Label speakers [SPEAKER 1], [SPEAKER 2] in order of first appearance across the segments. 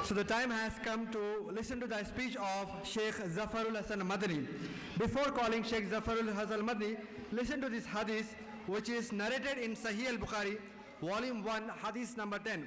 [SPEAKER 1] So the time has come to listen to the speech of Sheikh Zafarul Hasan Madani. Before calling Sheikh Zafarul Hasan Madani, listen to this hadith which is narrated in Sahih al-Bukhari, volume 1, hadith number 10.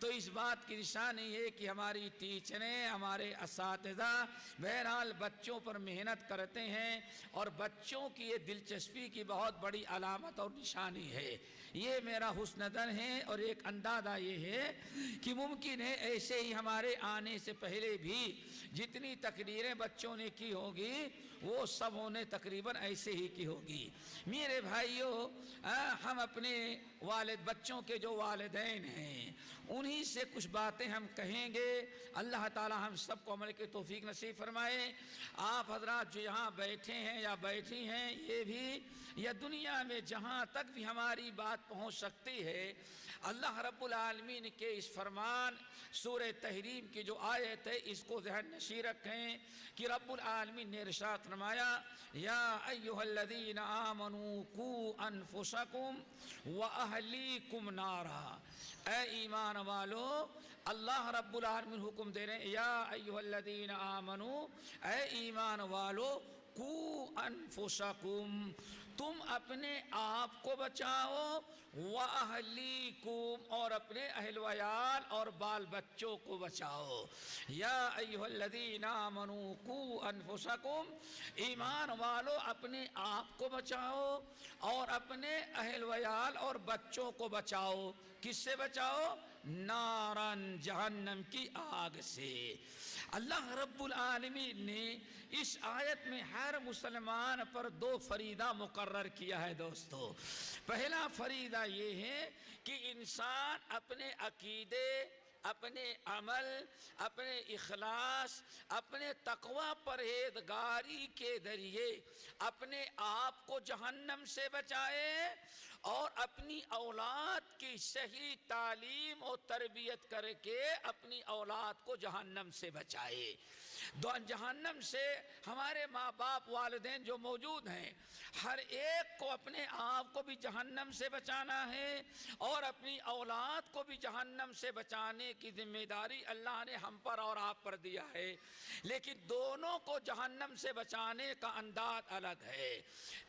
[SPEAKER 2] تو اس بات کی نشانی ہے کہ ہماری ٹیچریں، ہمارے اساتذہ بہرحال بچوں پر محنت کرتے ہیں، اور بچوں کی یہ دلچسپی کی بہت بڑی علامت اور نشانی ہے۔ یہ میرا حسن ظن ہے، اور ایک اندازہ یہ ہے کہ ممکن ہے ایسے ہی ہمارے آنے سے پہلے بھی جتنی تقریریں بچوں نے کی ہوگی وہ سبوں نے تقریباً ایسے ہی کی ہوگی۔ میرے بھائیوں، ہم اپنے بچوں کے جو والدین ہیں انہی سے کچھ باتیں ہم کہیں گے۔ اللہ تعالی ہم سب کو عمل کی توفیق نصیب فرمائے۔ آپ حضرات جو یہاں بیٹھے ہیں یا بیٹھی ہیں، یہ بھی یا دنیا میں جہاں تک بھی ہماری بات پہنچ سکتی ہے، اللہ رب العالمین کے اس فرمان سورہ تحریم کی جو آیت ہے اس کو ذہن نشین رکھیں کہ رب العالمین نے ارشاد فرمایا، یا ایھا الذین آمنوا قوا انفسکم واہلیکم نارا۔ اے ایمان والو، اللہ رب العالمین حکم دے رہے ہیں، یا ایھا الذین آمنوا، اے ایمان والو، قوا انفسکم، تم اپنے آپ کو بچاؤ، وَأَهْلِيكُمْ، اور اپنے اہل ویال اور بال بچوں کو بچاؤ۔ یا ایھا الذین آمنوا قوا انفسکم، ایمان والو اپنے آپ کو بچاؤ اور اپنے اہل ویال اور بچوں کو بچاؤ۔ کس سے بچاؤ؟ نارن، جہنم کی آگ سے۔ اللہ رب العالمین نے اس آیت میں ہر مسلمان پر دو فریضہ مقرر کیا ہے دوستو۔ پہلا فریضہ یہ ہے کہ انسان اپنے عقیدے، اپنے عمل، اپنے اخلاص، اپنے تقوی پرہیزگاری کے ذریعے اپنے آپ کو جہنم سے بچائے اور اپنی اولاد کی صحیح تعلیم اور تربیت کر کے اپنی اولاد کو جہنم سے بچائے۔ جہنم سے ہمارے ماں باپ، والدین جو موجود ہیں، ہر ایک کو اپنے آپ کو بھی جہنم سے بچانا ہے اور اپنی اولاد کو بھی جہنم سے بچانے کی ذمہ داری اللہ نے ہم پر اور آپ پر دیا ہے۔ لیکن دونوں کو جہنم سے بچانے کا انداز الگ ہے۔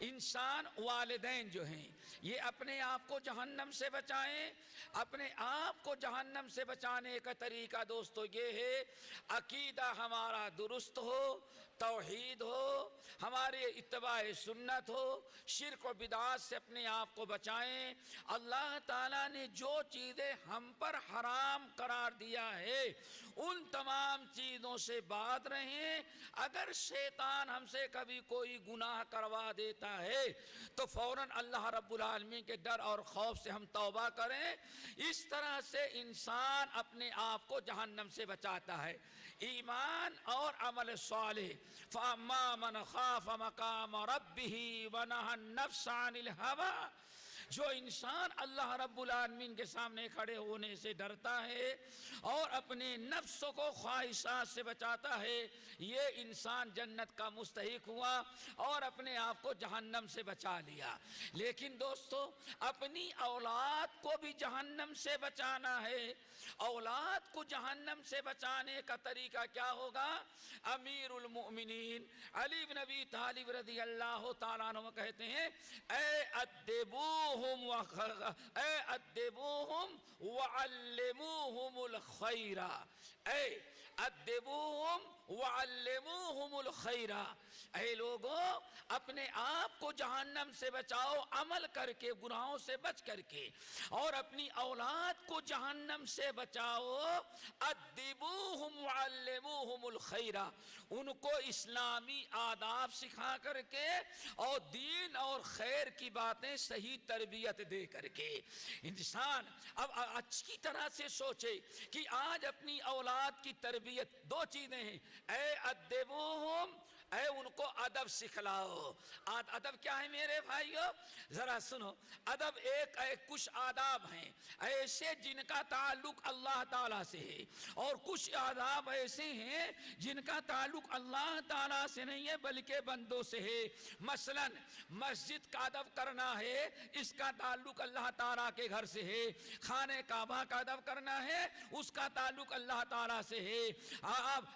[SPEAKER 2] انسان، والدین جو ہیں، یہ اپنے آپ کو جہنم سے بچائیں۔ اپنے آپ کو جہنم سے بچانے کا طریقہ دوستو یہ ہے، عقیدہ ہمارا درست ہو، توحید ہو، ہمارے اتباع سنت ہو، شرک و بدعات سے اپنے آپ کو بچائیں۔ اللہ تعالیٰ نے جو چیزیں ہم پر حرام قرار دیا ہے ان تمام چیزوں سے باز رہیں۔ اگر شیطان ہم سے کبھی کوئی گناہ کروا دیتا ہے تو فوراً اللہ رب العالمین کے ڈر اور خوف سے ہم توبہ کریں۔ اس طرح سے انسان اپنے آپ کو جہنم سے بچاتا ہے۔ ایمان اور عمل صالح، فَأَمَّا مَنْ خَافَ مَقَامَ رَبِّهِ وَنَهَى النَّفْسَ عَنِ الْهَوَىٰ، جو انسان اللہ رب العالمین کے سامنے کھڑے ہونے سے ڈرتا ہے اور اپنے نفس کو خواہشات سے بچاتا ہے، یہ انسان جنت کا مستحق ہوا اور اپنے آپ کو جہنم سے بچا لیا۔ لیکن دوستو، اپنی اولاد کو بھی جہنم سے بچانا ہے۔ اولاد کو جہنم سے بچانے کا طریقہ کیا ہوگا؟ امیر المؤمنین علی بن ابی طالب رضی اللہ تعالیٰ عنہ کہتے ہیں، اے ادبوہم وعلموہم الخیر، اے ادبوہم وعلموہم الخیر، اے لوگوں اپنے آپ کو جہنم سے بچاؤ عمل کر کے، گناہوں سے بچ کر کے، اور اپنی اولاد کو جہنم سے بچاؤ۔ ادبوہم وعلموہم الخیر، ان کو اسلامی آداب سکھا کر کے اور دین اور خیر کی باتیں صحیح تربیت دے کر کے۔ انسان اب اچھی طرح سے سوچے کہ آج اپنی اولاد کی تربیت دو چیزیں ہیں، اے ادبوہم، اے ان کو ادب سکھلاؤ۔ ادب کیا ہے میرے بھائیو؟ ذرا سنو، ادب کچھ آداب ہیں ایسے جن کا تعلق اللہ تعالیٰ سے ہے، اور کچھ آداب ایسے ہیں جن کا تعلق اللہ تعالیٰ سے نہیں ہے بلکہ بندوں سے ہے۔ مثلا مسجد کا ادب کرنا ہے، اس کا تعلق اللہ تعالیٰ کے گھر سے ہے۔ خانہ کعبہ کا ادب کرنا ہے، اس کا تعلق اللہ تعالیٰ سے ہے۔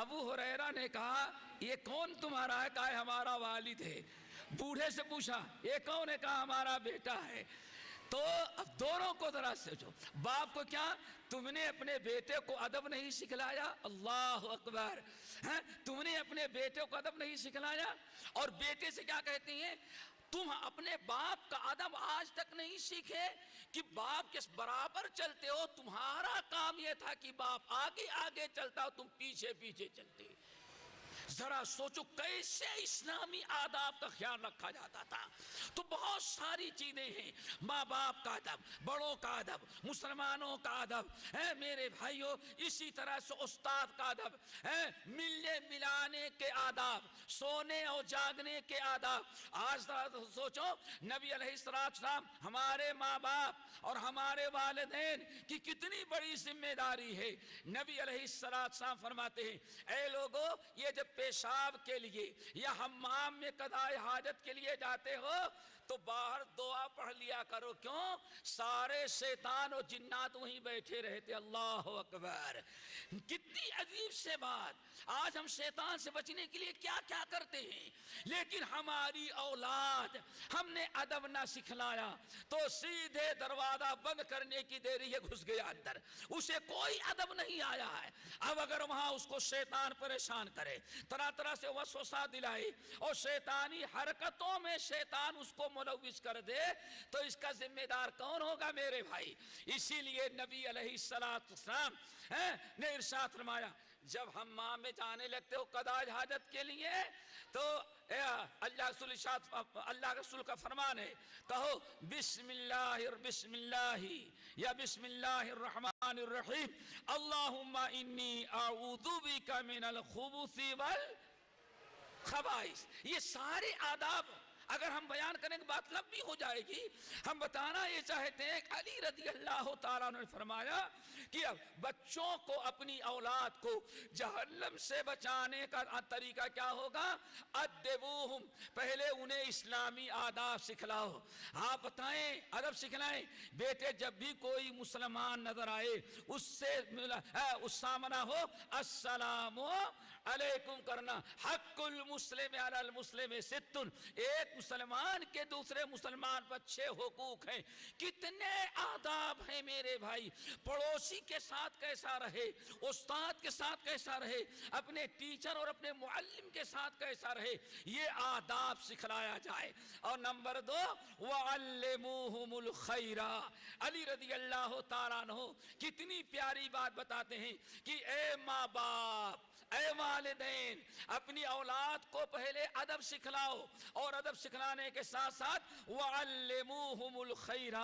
[SPEAKER 2] ابو ہریرہ نے کہا یہ کون تمہارا ہے؟ کہا ہمارا والد ہے۔ بوڑھے سے پوچھا یہ کون ہے؟ کہا ہمارا بیٹا ہے۔ تو اب دونوں کو ذرا سوچو، باپ کو کیا تم نے اپنے بیٹے کو ادب نہیں سکھلایا؟ اللہ اکبر، تم نے اپنے بیٹے کو ادب نہیں سکھلایا؟ اور بیٹے سے کیا کہتی ہیں؟ تم اپنے باپ کا ادب آج تک نہیں سیکھے کہ باپ کے برابر چلتے ہو؟ تمہارا کام یہ تھا کہ باپ آگے آگے چلتا ہو، تم پیچھے پیچھے چلتے۔ ذرا سوچو کیسے اسلامی آداب کا خیال رکھا جاتا تھا۔ تو بہت ساری چیزیں ہیں، ماں باپ کا ادب، بڑوں کا ادب، مسلمانوں کا ادب ہے میرے بھائیوں، اسی طرح سے استاد کا ادب ہے، ملنے ملانے کے آداب، سونے اور جاگنے کے آداب۔ آج ذرا سوچو نبی علیہ السلام ہمارے ماں باپ اور ہمارے والدین کی کتنی بڑی ذمہ داری ہے۔ نبی علیہ السلام فرماتے ہیں اے لوگو، یہ جب پیشاب کے لیے یا حمام میں قضائے حاجت کے لیے جاتے ہو تو باہر دعا پڑھ لیا کرو۔ کیوں؟ سارے شیطان اور جنات وہیں بیٹھے رہتے۔ اللہ اکبر، کتنی عجیب سے بات۔ آج ہم شیطان سے بچنے کے لیے کیا کیا کرتے ہیں، لیکن ہماری اولاد ہم نے ادب نہ سکھلایا تو سیدھے دروازہ بند کرنے کی دیری ہے، گھس گیا اندر، اسے کوئی ادب نہیں آیا ہے۔ اب اگر وہاں اس کو شیطان پریشان کرے، طرح طرح سے وسوسہ دلائے اور شیطانی حرکتوں میں شیطان اس کو ملوث کر دے تو اس کا ذمہ دار کون ہوگا میرے بھائی؟ اسی لیے نبی علیہ السلام نے ارشاد فرمایا جب حمام میں جانے لگتے ہو قضاء حاجت کے لیے تو اللہ رسول کا فرمان ہے، کہو بسم اللہ یا بسم اللہ الرحمن الرحیم، اللہم انی اعوذ بک من الخبث والخبائث۔ یہ سارے آداب اگر ہم بیان کریں کہ بات لمبی ہو جائے گی۔ ہم بتانا یہ چاہتے ہیں کہ علی رضی اللہ تعالیٰ نے فرمایا کہ بچوں کو، اپنی اولاد کو جہنم سے بچانے کا طریقہ کیا ہوگا؟ ادبوہم، پہلے انہیں اسلامی آداب سکھلاؤ۔ آپ بتائیں، ادب سکھلائیں۔ بیٹے جب بھی کوئی مسلمان نظر آئے اس سے اس سامنا ہو السلام علیکم کرنا۔ حق المسلم علی المسلم ست، ایک مسلمان کے دوسرے مسلمان پر 6 حقوق ہیں۔ کتنے آداب ہیں میرے بھائی۔ پڑوسی کے ساتھ کیسا رہے، استاد کے ساتھ کیسا رہے، اپنے ٹیچر اور اپنے معلم کے ساتھ کیسا رہے، یہ آداب سکھلایا جائے۔ اور نمبر 2 وَعَلِّمُوهُمُ الْخَيْرَ۔ علی رضی اللہ تعالیٰ عنہ کتنی پیاری بات بتاتے ہیں کہ اے ماں باپ، اے والدین، اپنی اولاد کو پہلے ادب سکھلاؤ، اور ادب سکھلانے کے ساتھ ساتھ وَعَلِّمُوهُمُ الْخَيْرَ،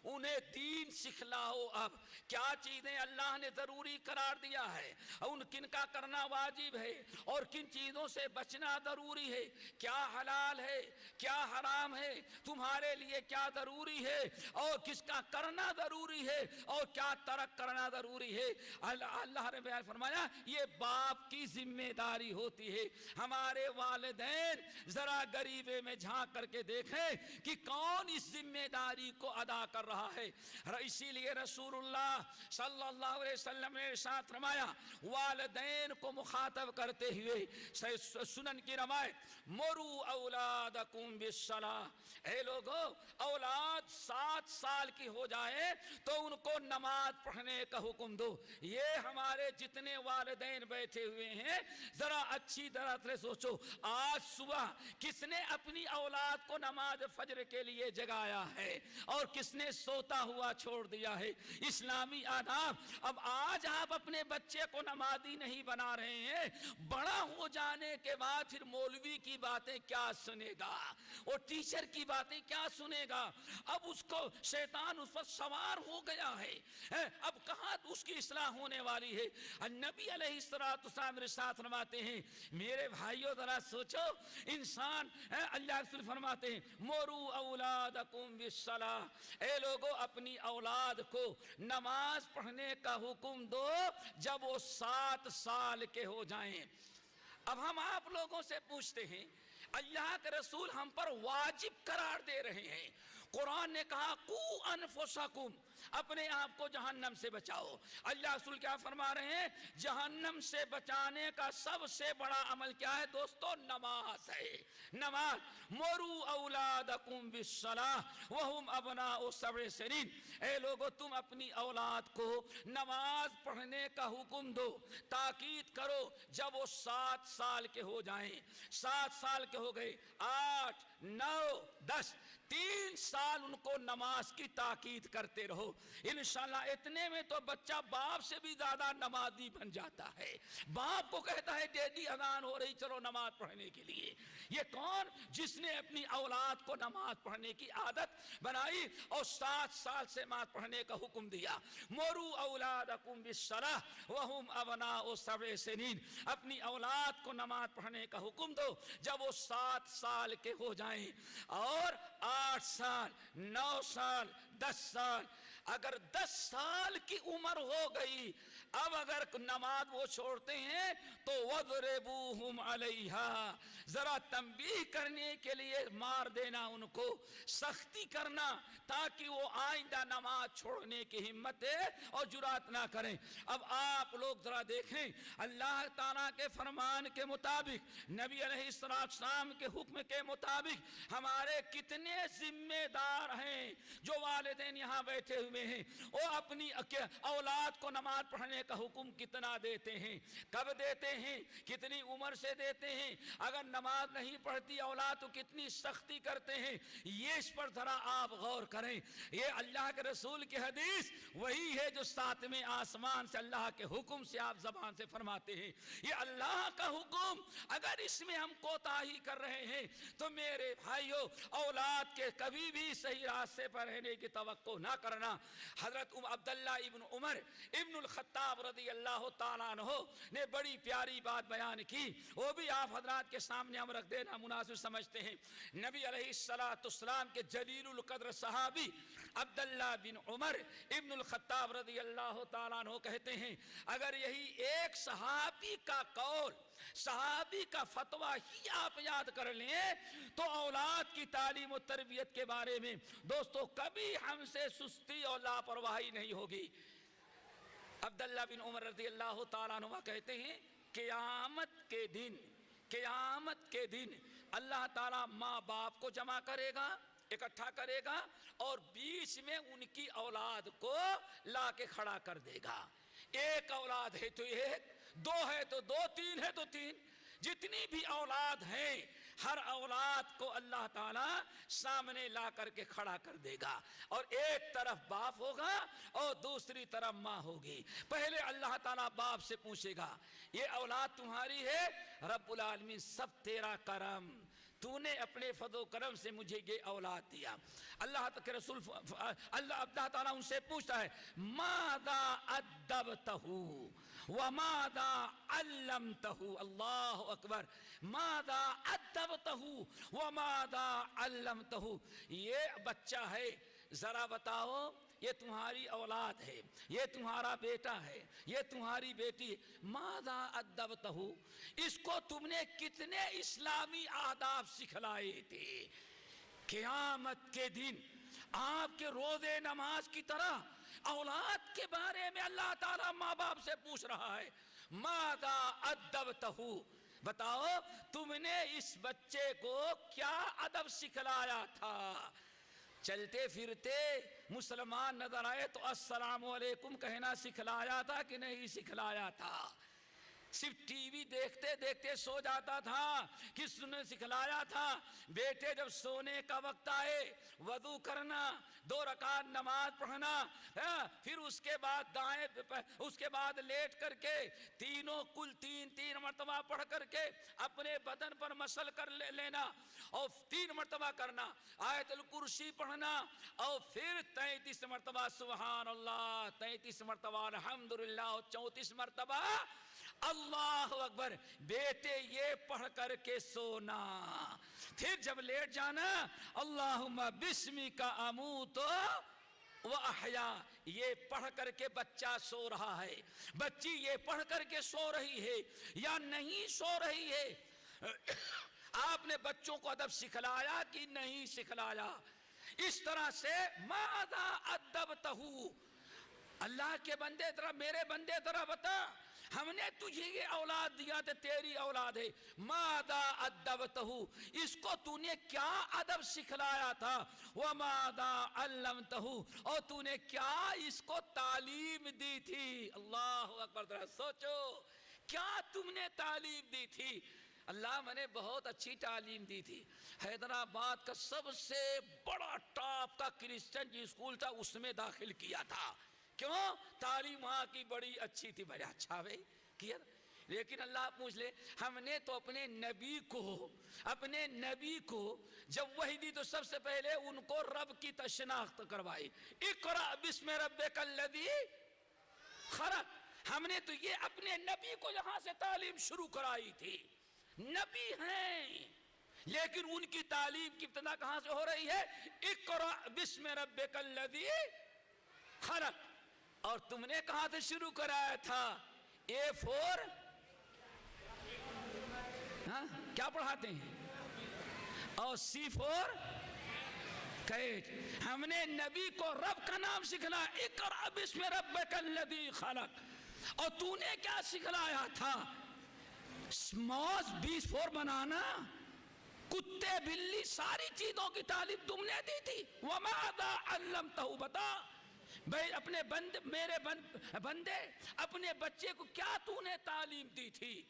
[SPEAKER 2] انہیں دین سکھلاؤ۔ اب کیا چیزیں اللہ نے ضروری قرار دیا ہے، ان کن کا کرنا واجب ہے اور کن چیزوں سے بچنا ضروری ہے، کیا حلال ہے کیا حرام ہے، تمہارے لیے کیا ضروری ہے اور کس کا کرنا ضروری ہے اور کیا ترک کرنا ضروری ہے۔ اللہ نے بیان فرمایا یہ باپ کی ذمہ داری ہوتی ہے۔ ہمارے والدین ذرا غریبے میں جھانک کر کے دیکھیں کہ کون اس ذمہ داری کو ادا کر رہا ہے۔ اسی لیے رسول اللہ صلی اللہ علیہ وسلم نے ارشاد فرمایا والدین کو مخاطب کرتے ہوئے، سنن کی روایت، مرو اولادکم بالصلاۃ، اے لوگو اولاد 7 سال کی ہو جائے تو ان کو نماز پڑھنے کا حکم دو۔ یہ ہمارے جتنے والدین بیٹھے ہوئے ہیں ذرا اچھی طرح سے سوچو، آج صبح کس نے اپنی اولاد کو نماز فجر کے لیے جگایا ہے اور کس نے سوتا ہوا چھوڑ دیا ہے؟ اسلامی آداب۔ اب آج آپ اپنے بچے کو نمازی نہیں بنا رہے ہیں، بڑا ہو جانے کے بعد پھر مولوی کی باتیں کیا سنے گا اور ٹیچر کی باتیں کیا سنے گا؟ اب اس کو شیطان اس پر سوار ہو گیا ہے، اب کہاں اس کی اصلاح ہونے والی ہے؟ نبی علیہ السلام ارشاد فرماتے ہیں میرے بھائیو ذرا سوچو، انسان اللہ رسول فرماتے ہیں مرو اولادکم بالصلاۃ، اے لوگو اپنی اولاد کو نماز پڑھنے کا حکم دو جب وہ 7 سال کے ہو جائیں۔ اب ہم آپ لوگوں سے پوچھتے ہیں، اللہ کے رسول ہم پر واجب قرار دے رہے ہیں، قرآن نے کہا قو انفسکم اپنے آپ کو جہنم سے بچاؤ۔ اللہ رسول کیا فرما رہے ہیں؟ جہنم سے بچانے کا سب سے بڑا عمل کیا ہے دوستو؟ نماز ہے۔ نماز، مرو اولادکم بالصلاۃ وہم ابناء 7 سنین، اے لوگو تم اپنی اولاد کو نماز پڑھنے کا حکم دو، تاکید کرو جب وہ 7 سال کے ہو جائیں۔ 7 سال کے ہو گئے، 8 9 10، 3 سال ان کو نماز کی تاکید کرتے رہو، انشاءاللہ اتنے میں تو بچہ باپ سے بھی زیادہ نمازی بن جاتا ہے۔ باپ کو کہتا ہے ڈیڈی اذان ہو رہی چلو نماز پڑھنے کے لیے۔ یہ کون؟ جس نے اپنی اولاد کو نماز پڑھنے کی عادت بنائی اور 7 سال سے نماز پڑھنے کا حکم دیا۔ مرو اولادکم بالصلاۃ وہم ابناء 7 سنین، اپنی اولاد کو نماز پڑھنے کا حکم دو جب وہ 7 سال کے ہو جائیں، اور 8 سال 9 سال 10 سال، اگر 10 سال کی عمر ہو گئی اب اگر نماز وہ چھوڑتے ہیں تو وَضْرِبُوهُمْ عَلَيْهَا، ذرا تنبیہ کرنے کے لیے مار دینا، ان کو سختی کرنا تاکہ وہ آئندہ نماز چھوڑنے کی ہمت اور جرات نہ کریں۔ اب آپ لوگ ذرا دیکھیں اللہ تعالیٰ کے فرمان کے مطابق، نبی علیہ السلام کے حکم کے مطابق ہمارے کتنے ذمہ دار ہیں جو والدین یہاں بیٹھے ہوئے ہیں، وہ اپنی اولاد کو نماز پڑھنے کا حکم کتنا دیتے ہیں، کب دیتے ہیں، کتنی عمر سے دیتے ہیں، اگر نماز نہیں پڑھتی اولاد تو کتنی سختی کرتے ہیں، یہ اس پر ذرا آپ غور کریں۔ یہ اللہ کے رسول کی حدیث وہی ہے جو 7ویں آسمان سے اللہ کے حکم سے آپ زبان سے فرماتے ہیں۔ یہ اللہ کا حکم، اگر اس میں ہم کوتاہی کر رہے ہیں تو میرے بھائیو اولاد کے کبھی بھی صحیح راستے پر رہنے کی توقع نہ کرنا۔ حضرت عبداللہ ابن عمر ابن الخطاب رضی اللہ تعالیٰ عنہ نے بڑی پیاری بات بیان کی، وہ بھی آپ حضرات کے سامنے ہم رکھ دینا مناسب سمجھتے ہیں۔ نبی علیہ السلام کے جلیل القدر صحابی عبداللہ بن عمر ابن الخطاب رضی اللہ تعالیٰ عنہ کہتے ہیں اگر یہی ایک صحابی کا قول، صحابی کا فتویٰ ہی آپ یاد کر لیں تو اولاد کی تعلیم و تربیت کے بارے میں دوستو کبھی ہم سے سستی اور لاپرواہی نہیں ہوگی۔ عبداللہ بن عمر رضی اللہ تعالیٰ عنہ کہتے ہیں قیامت کے دن اللہ تعالیٰ ماں باپ کو جمع کرے گا، اکٹھا کرے گا، اور بیچ میں ان کی اولاد کو لا کے کھڑا کر دے گا۔ ایک اولاد ہے تو ایک، 2 ہے تو 2، 3 ہے تو 3، جتنی بھی اولاد ہیں ہر اولاد کو اللہ تعالیٰ سامنے لا کر کے کھڑا کر دے گا، اور ایک طرف باپ ہوگا اور دوسری طرف ماں ہوگی۔ پہلے اللہ تعالیٰ باپ سے پوچھے گا یہ اولاد تمہاری ہے؟ رب العالمین سب تیرا کرم، تو نے اپنے فضل و کرم سے مجھے یہ اولاد دیا۔ اللہ کے رسول اللہ تعالیٰ ان سے پوچھتا ہے ماذا ادبتہ وماذا علمتہ، اللہ اکبر، ماذا ادبتہ وماذا علمتہ، یہ بچہ ہے، ذرا بتاؤ یہ تمہاری اولاد ہے، یہ تمہارا بیٹا ہے، یہ تمہاری بیٹی ہے، ماذا ادبتہ، اس کو تم نے کتنے اسلامی آداب سکھلائے تھے؟ قیامت کے دن آپ کے روزے نماز کی طرح اولاد کے بارے میں اللہ تعالیٰ ماں باپ سے پوچھ رہا ہے ماذا ادبتہ، بتاؤ تم نے اس بچے کو کیا ادب سکھلایا تھا؟ چلتے پھرتے مسلمان نظر آئے تو السلام علیکم کہنا سکھلایا تھا کہ نہیں سکھلایا تھا؟ صرف ٹی وی دیکھتے دیکھتے سو جاتا تھا، کس نے سکھلایا تھا؟ بیٹے جب سونے کا وقت آئے وضو کرنا، 2 رکعت نماز پڑھنا، پھر اس کے بعد دائیں، اس کے بعد لیٹ کر کے تینوں کل 3 مرتبہ پڑھ کر کے اپنے بدن پر مسل کر لینا، اور 3 مرتبہ کرنا، آیت الکرسی پڑھنا، اور پھر 33 مرتبہ سبحان اللہ، 33 مرتبہ الحمدللہ، اور 34 مرتبہ اللہ اکبر، بیٹے یہ پڑھ کر کے سونا، پھر جب لیٹ جانا اللہم بسمک اموت و احیا، یہ پڑھ کر کے بچہ سو رہا ہے، بچی یہ پڑھ کر کے سو رہی ہے یا نہیں سو رہی ہے؟ آپ نے بچوں کو ادب سکھلایا کہ نہیں سکھلایا؟ اس طرح سے ماذا ادبتہو، اللہ کے بندے ذرا، میرے بندے ذرا بتا، ہم نے تجھے یہ اولاد دیا تھا، تیری اولاد ہے، ماذا ادبتہو، اس کو تو نے کیا ادب سکھلایا تھا، وماذا علمتہو، اور تو نے کیا اس کو تعلیم دی تھی. اللہ اکبر. ذرا سوچو کیا تم نے تعلیم دی تھی. اللہ میں نے بہت اچھی تعلیم دی تھی. حیدرآباد کا سب سے بڑا ٹاپ کا کرسچن اسکول تھا، اس میں داخل کیا تھا. کیوں؟ تعلیم وہاں کی بڑی اچھی تھی. بڑا اچھا بھائی کیا. لیکن اللہ پوچھ لے، ہم نے تو اپنے نبی کو جب وحی دی تو سب سے پہلے ان کو رب کی شناخت کروائی. اقرأ بسم ربک الذی خلق. ہم نے تو یہ اپنے نبی کو یہاں سے تعلیم شروع کرائی تھی. نبی ہیں لیکن ان کی تعلیم کی ابتدا کہاں سے ہو رہی ہے؟ اقرأ بسم ربک الذی خلق. اور تم نے کہاں سے شروع کرایا تھا؟ A4 کیا پڑھاتے ہیں؟ اور C4 کیٹ. ہم نے نبی کو رب کا نام سکھلایا، اقرأ بسم ربک الذی خلق. اور تو نے کیا سکھلایا تھا؟ موز 24 بنانا، کتے بلی ساری چیزوں کی تعلیم تم نے دی تھی. وماذا علمتہ، بتا بھئی اپنے میرے بندے اپنے بچے کو کیا تو نے تعلیم دی تھی.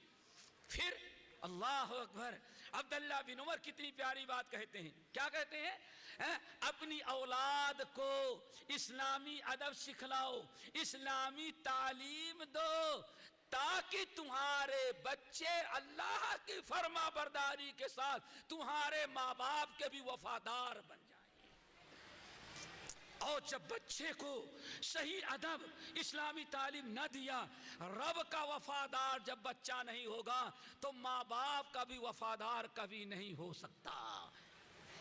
[SPEAKER 2] پھر اللہ اکبر، عبداللہ بن عمر کتنی پیاری بات کہتے ہیں. کیا کہتے ہیں؟ اپنی اولاد کو اسلامی ادب سکھلاؤ، اسلامی تعلیم دو، تاکہ تمہارے بچے اللہ کی فرما برداری کے ساتھ تمہارے ماں باپ کے بھی وفادار بن جائیں. اور جب بچے کو صحیح ادب اسلامی تعلیم نہ دیا، رب کا وفادار جب بچہ نہیں ہوگا تو ماں باپ کا بھی وفادار کبھی نہیں ہو سکتا.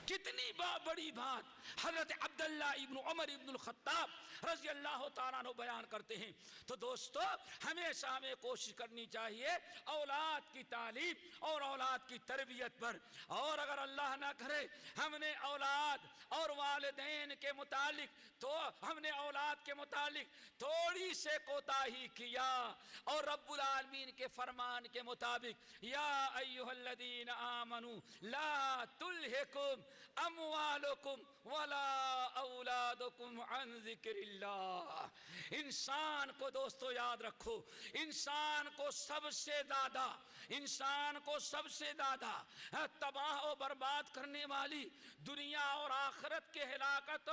[SPEAKER 2] کتنی بڑی بات حضرت عبداللہ ابن عمر ابن الخطاب رضی اللہ تعالیٰ عنہ بیان کرتے ہیں. تو دوستو ہمیشہ ہمیں کوشش کرنی چاہیے اولاد کی تعلیم اور اولاد کی تربیت پر. اور اگر اللہ نہ کرے ہم نے اولاد اور والدین کے متعلق تھوڑی سے کوتاہی کیا، اور رب العالمین کے فرمان کے مطابق یا ایھا الذین آمنوا لا تلھکم اموالکم ولا اولادکم عن ذکر اللہ. انسان کو دوستو یاد رکھو، انسان کو سب سے زیادہ تباہ و برباد کرنے والی، دنیا اور آخرت کے ہلاکت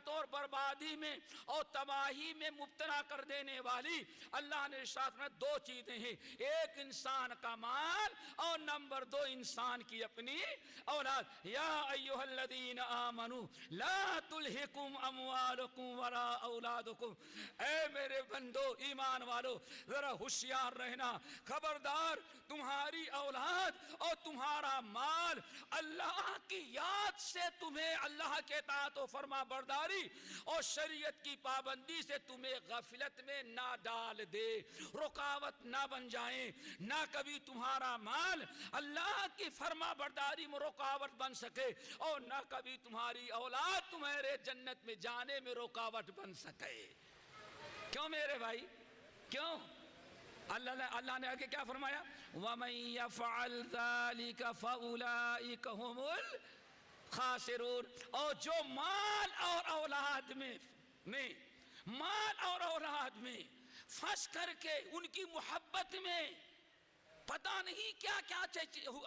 [SPEAKER 2] اور بربادی میں اور تباہی میں مبتلا کر دینے والی اللہ نے ارشاد میں دو چیزیں ہیں. ایک انسان کا مال، اور نمبر 2 انسان کی اپنی اولاد. یا ایھا الذین آمنوا لا تلھکم اموالکم ولا اولادکم. اے میرے بندو ایمان والو، ذرا ہوشیار رہنا، خبردار تمہاری اولاد اور تمہارا مال اللہ کی یاد سے تمہیں، اللہ کے اطاعت و فرما برداری اور شریعت کی پابندی سے تمہیں غفلت میں نہ ڈال دے، رکاوٹ نہ بن جائیں. نہ کبھی تمہارا مال اللہ کی فرما برداری میں رکاوٹ بن سکے، اور نہ کبھی تمہاری اولاد تمہارے جنت میں جانے میں رکاوٹ بن سکے. کیوں میرے بھائی؟ کیوں؟ اللہ نے آگے کیا فرمایا؟ وَمَن يَفْعَلْ ذَلِكَ فَأُولَئِكَ هُمُ الْخَاسِرُونَ. اور جو مال اور اولاد میں پھنس کر کے ان کی محبت میں پتہ نہیں کیا کیا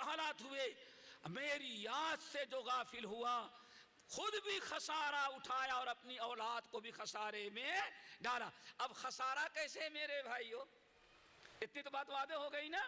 [SPEAKER 2] حالات ہوئے، میری یاد سے جو غافل ہوا، خود بھی خسارہ اٹھایا اور اپنی اولاد کو بھی خسارے میں ڈالا. اب خسارہ کیسے میرے بھائیو؟ اتنی تو بات واضح ہو گئی نا.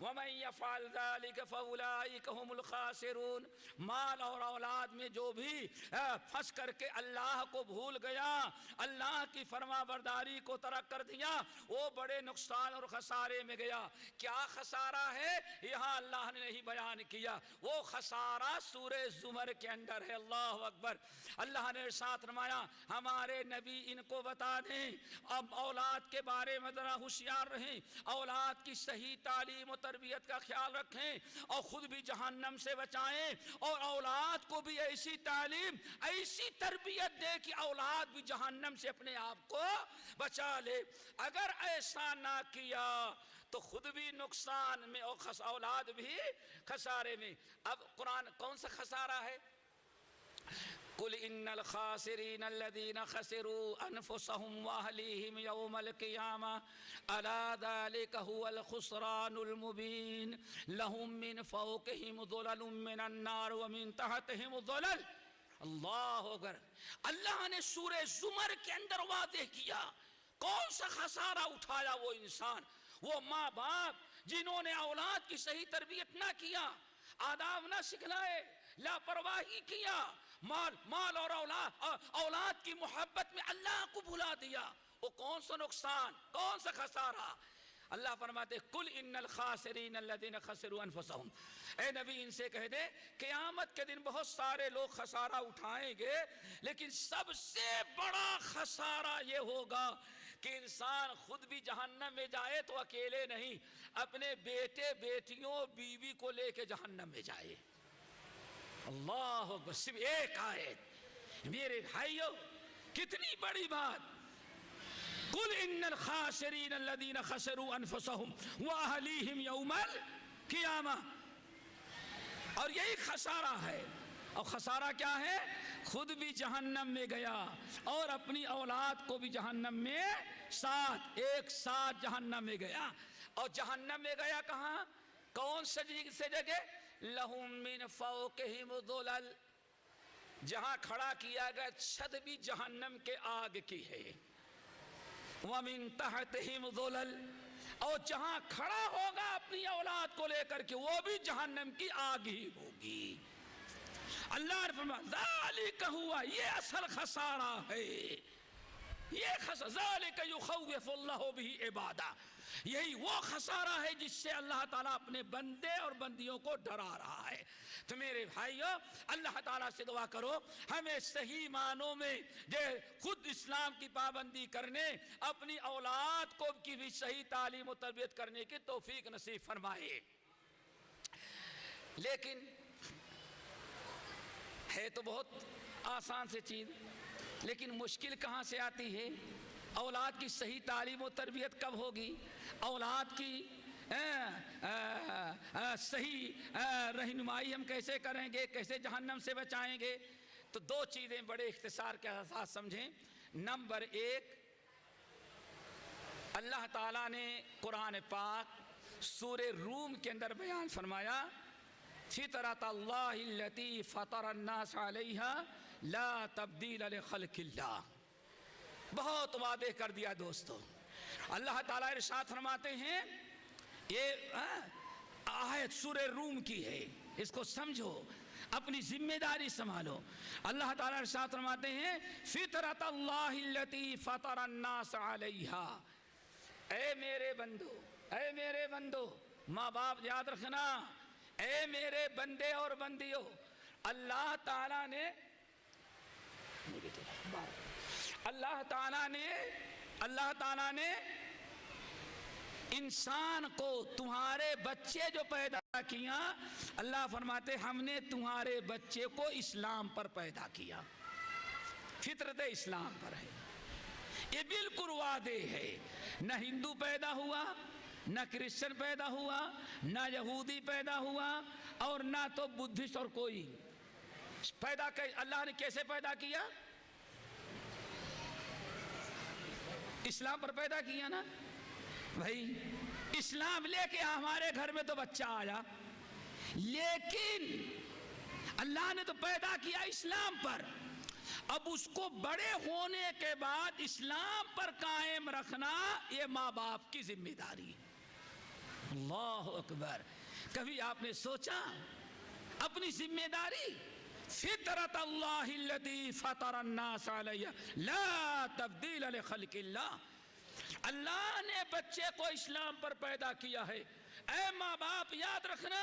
[SPEAKER 2] وَمَن يَفْعَلْ ذَلِكَ فَأُولَئِكَ هُمُ الْخَاسِرُونَ. مال اور اولاد میں جو بھی پھنس کر کے اللہ کو بھول گیا، اللہ کی فرما برداری کو ترک کر دیا، وہ بڑے نقصان اور خسارے میں گیا. کیا خسارہ ہے یہاں اللہ نے نہیں بیان کیا، وہ خسارہ سورہ زمر کے اندر ہے. اللہ اکبر. اللہ نے ارشاد فرمایا ہمارے نبی ان کو بتا دیں، اب اولاد کے بارے میں ذرا ہوشیار رہیں، اولاد کی صحیح تعلیم و تربیت کا خیال رکھیں اور خود بھی جہنم سے بچائیں اور اولاد کو بھی ایسی تعلیم ایسی تربیت دے کہ اولاد بھی جہنم سے اپنے آپ کو بچا لے. اگر ایسا نہ کیا تو خود بھی نقصان میں اور اولاد بھی خسارے میں. اب قرآن کون سا خسارہ ہے؟ قل ان الخاسرین الذین خسروا انفسهم واہلیہم یوم القیامہ الا ذلک هو الخسران المبین لهم من فوقہم ظلل من النار ومن تحتہم ظلل. اللہ اکبر. اللہ نے سورہ زمر کے اندر واضح کیا کون سا خسارہ اٹھایا وہ انسان، وہ ماں باپ جنہوں نے اولاد کی صحیح تربیت نہ کیا، آداب نہ سکھلائے، لاپرواہی کیا، مال اور اولاد کی محبت میں اللہ کو بھلا دیا. وہ کون سا نقصان، کون سا خسارہ؟ اللہ فرماتے قل ان الخاسرین الذین خسروا انفسهم. اے نبی ان سے کہہ دے قیامت کے دن بہت سارے لوگ خسارہ اٹھائیں گے، لیکن سب سے بڑا خسارہ یہ ہوگا کہ انسان خود بھی جہنم میں جائے تو اکیلے نہیں، اپنے بیٹے بیٹیوں بیوی کو لے کے جہنم میں جائے. اللہ اکبر. صرف ایک آیت. میرے بھائیو کتنی بڑی بات. قل ان الخاسرین الذین خسروا انفسهم واہلیہم یوم القیامہ. اور یہی خسارہ ہے. اور خسارہ کیا ہے؟ خود بھی جہنم میں گیا اور اپنی اولاد کو بھی جہنم میں ایک ساتھ جہنم میں گیا. اور جہنم میں گیا کہاں؟ کون سے جگہ؟ لہم من فوقہم ظلل. جہاں کھڑا کیا گیا چھت بھی جہنم کے آگ کی ہے. ومن تحتہم ظلل. اور جہاں کھڑا ہوگا اپنی اولاد کو لے کر کے وہ بھی جہنم کی آگ ہی ہوگی. اللہ نے فرمایا ذالک ہوا، یہ اصل خسارہ ہے. یہ ذالک یخوف اللہ بہ عبادہ. یہی وہ خسارہ ہے جس سے اللہ تعالیٰ اپنے بندے اور بندیوں کو ڈرا رہا ہے. تو میرے بھائیو اللہ تعالیٰ سے دعا کرو ہمیں صحیح معنوں میں خود اسلام کی پابندی کرنے، اپنی اولاد کو کی بھی صحیح تعلیم و تربیت کرنے کی توفیق نصیب فرمائے. لیکن ہے تو بہت آسان سی چیز، لیکن مشکل کہاں سے آتی ہے؟ اولاد کی صحیح تعلیم و تربیت کب ہوگی؟ اولاد کی صحیح رہنمائی ہم کیسے کریں گے؟ کیسے جہنم سے بچائیں گے؟ تو دو چیزیں بڑے اختصار کے ساتھ سمجھیں. نمبر ایک، اللہ تعالیٰ نے قرآن پاک سورہ روم کے اندر بیان فرمایا فطرت اللہ التی فطر الناس علیہا لا تبدیل لخلق اللہ. بہت واضح کر دیا دوستو. اللہ تعالیٰ ارشاد فرماتے ہیں، یہ آیت سورہ روم کی ہے، اس کو سمجھو، اپنی ذمہ داری سنبھالو. اللہ تعالیٰ ارشاد فرماتے ہیں فطرت اللہ التی فطر الناس علیہا. اے میرے بندو، اے میرے بندو، ماں باپ یاد رکھنا، اے میرے بندے اور بندیوں، اللہ تعالیٰ نے انسان کو، تمہارے بچے جو پیدا کیا، اللہ فرماتے ہم نے تمہارے بچے کو اسلام پر پیدا کیا، فطرت اسلام پر ہے. یہ بالکل واضح ہے. نہ ہندو پیدا ہوا، نہ کرسچن پیدا ہوا، نہ یہودی پیدا ہوا، اور نہ تو بدھسٹ اور کوئی پیدا. اللہ نے کیسے پیدا کیا؟ اسلام پر پیدا کیا نا بھائی. اسلام لے کے ہمارے گھر میں تو بچہ آیا، لیکن اللہ نے تو پیدا کیا اسلام پر. اب اس کو بڑے ہونے کے بعد اسلام پر قائم رکھنا یہ ماں باپ کی ذمہ داری ہے. اللہ اکبر. کبھی آپ نے سوچا اپنی ذمہ داری؟ فطرت اللہ التی فطر الناس علیہ لا تبدیل لخلق اللہ. اللہ نے بچے کو اسلام پر پیدا کیا ہے. اے ماں باپ یاد رکھنا،